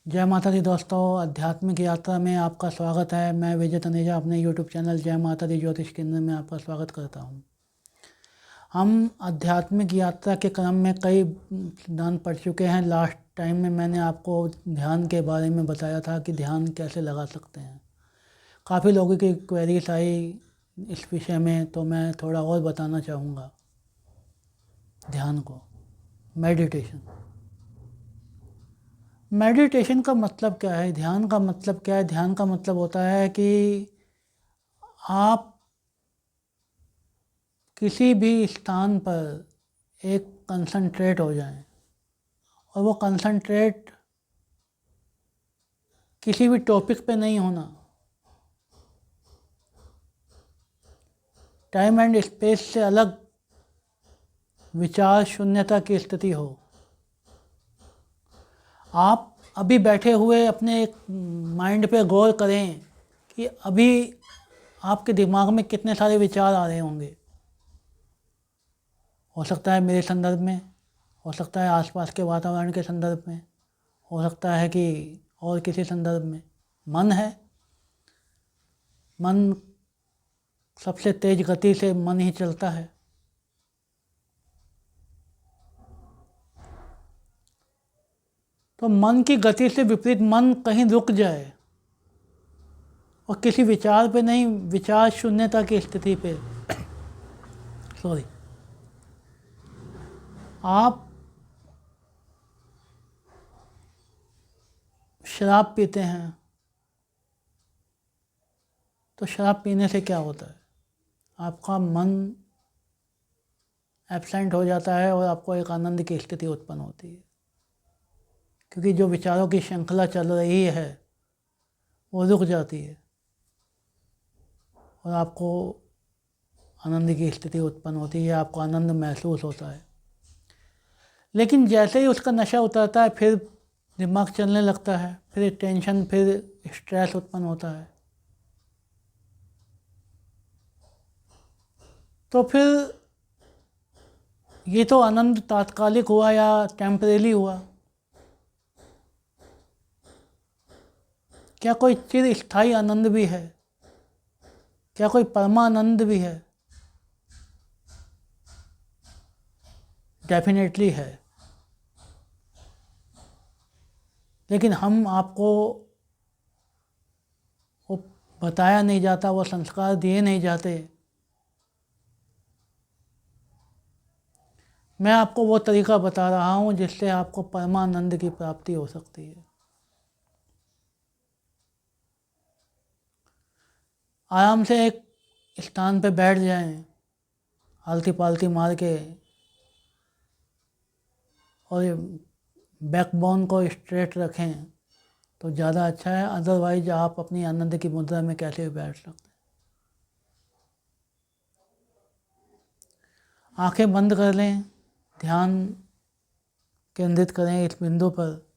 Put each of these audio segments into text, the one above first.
जय माता दी दोस्तों, आध्यात्मिक यात्रा में आपका स्वागत है। मैं विजय तनेजा अपने यूट्यूब चैनल जय माता दी ज्योतिष केंद्र में आपका स्वागत करता हूं। हम आध्यात्मिक यात्रा के क्रम में कई सिद्धांत पढ़ चुके हैं। लास्ट टाइम में मैंने आपको ध्यान के बारे में बताया था कि ध्यान कैसे लगा सकते हैं। काफ़ी लोगों की क्वेरीज आई इस विषय में, तो मैं थोड़ा और बताना चाहूँगा। ध्यान को मेडिटेशन का मतलब क्या है, ध्यान का मतलब क्या है? ध्यान का मतलब होता है कि आप किसी भी स्थान पर एक कंसंट्रेट हो जाएं, और वो कंसंट्रेट किसी भी टॉपिक पे नहीं होना, टाइम एंड स्पेस से अलग विचार शून्यता की स्थिति हो। आप अभी बैठे हुए अपने एक माइंड पे गौर करें कि अभी आपके दिमाग में कितने सारे विचार आ रहे होंगे। हो सकता है मेरे संदर्भ में, हो सकता है आसपास के वातावरण के संदर्भ में, हो सकता है कि और किसी संदर्भ में। मन है, मन सबसे तेज गति से मन ही चलता है। तो मन की गति से विपरीत मन कहीं रुक जाए और किसी विचार पे नहीं, विचार शून्यता की स्थिति पे सॉरी आप शराब पीते हैं, तो शराब पीने से क्या होता है? आपका मन एब्सेंट हो जाता है और आपको एक आनंद की स्थिति उत्पन्न होती है, क्योंकि जो विचारों की श्रृंखला चल रही है वो रुक जाती है और आपको आनंद की स्थिति उत्पन्न होती है, आपको आनंद महसूस होता है। लेकिन जैसे ही उसका नशा उतरता है, फिर दिमाग चलने लगता है, फिर टेंशन, फिर स्ट्रेस उत्पन्न होता है। तो फिर ये तो आनंद तात्कालिक हुआ या टेम्परेरी हुआ। क्या कोई चिर स्थायी आनंद भी है? क्या कोई परमानंद भी है? डेफिनेटली है। लेकिन हम आपको वो बताया नहीं जाता, वो संस्कार दिए नहीं जाते। मैं आपको वो तरीका बता रहा हूँ जिससे आपको परमानंद की प्राप्ति हो सकती है। आराम से एक स्थान पे बैठ जाएं, आलती पालती मार के, और बैकबोन को स्ट्रेट रखें तो ज़्यादा अच्छा है। अदरवाइज आप अपनी आनंद की मुद्रा में कैसे भी बैठ सकते हैं। आंखें बंद कर लें, ध्यान केंद्रित करें इस बिंदु पर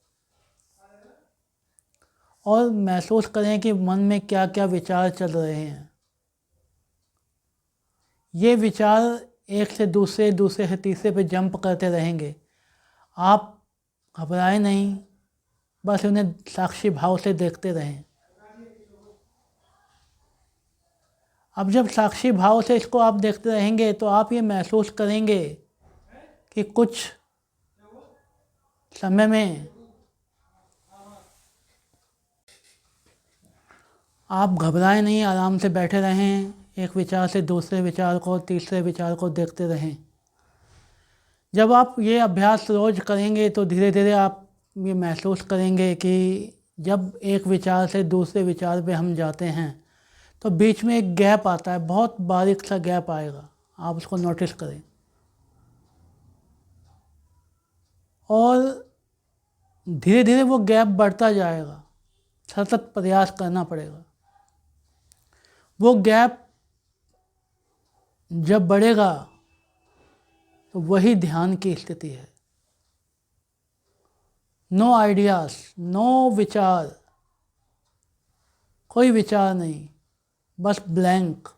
और महसूस करें कि मन में क्या क्या विचार चल रहे हैं। ये विचार एक से दूसरे, दूसरे से तीसरे पे जंप करते रहेंगे। आप घबराएं नहीं, बस उन्हें साक्षी भाव से देखते रहें। अब जब साक्षी भाव से इसको आप देखते रहेंगे तो आप ये महसूस करेंगे कि कुछ समय में आप घबराएं नहीं, आराम से बैठे रहें, एक विचार से दूसरे विचार को, तीसरे विचार को देखते रहें। जब आप ये अभ्यास रोज़ करेंगे तो धीरे धीरे आप ये महसूस करेंगे कि जब एक विचार से दूसरे विचार पे हम जाते हैं तो बीच में एक गैप आता है, बहुत बारीक सा गैप आएगा, आप उसको नोटिस करें। और धीरे धीरे वो गैप बढ़ता जाएगा, सतत प्रयास करना पड़ेगा। वो गैप जब बढ़ेगा तो वही ध्यान की स्थिति है। नो आइडियाज़, नो विचार, कोई विचार नहीं, बस ब्लैंक।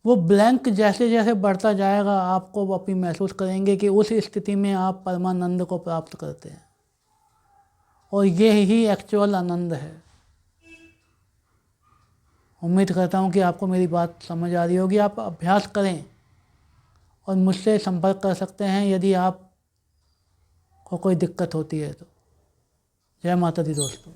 वो ब्लैंक जैसे जैसे बढ़ता जाएगा आपको वो अपनी महसूस करेंगे कि उस स्थिति में आप परमानंद को प्राप्त करते हैं। और ये ही एक्चुअल आनंद है। उम्मीद करता हूँ कि आपको मेरी बात समझ आ रही होगी। आप अभ्यास करें और मुझसे संपर्क कर सकते हैं यदि आप को कोई दिक्कत होती है तो। जय माता दी दोस्तों।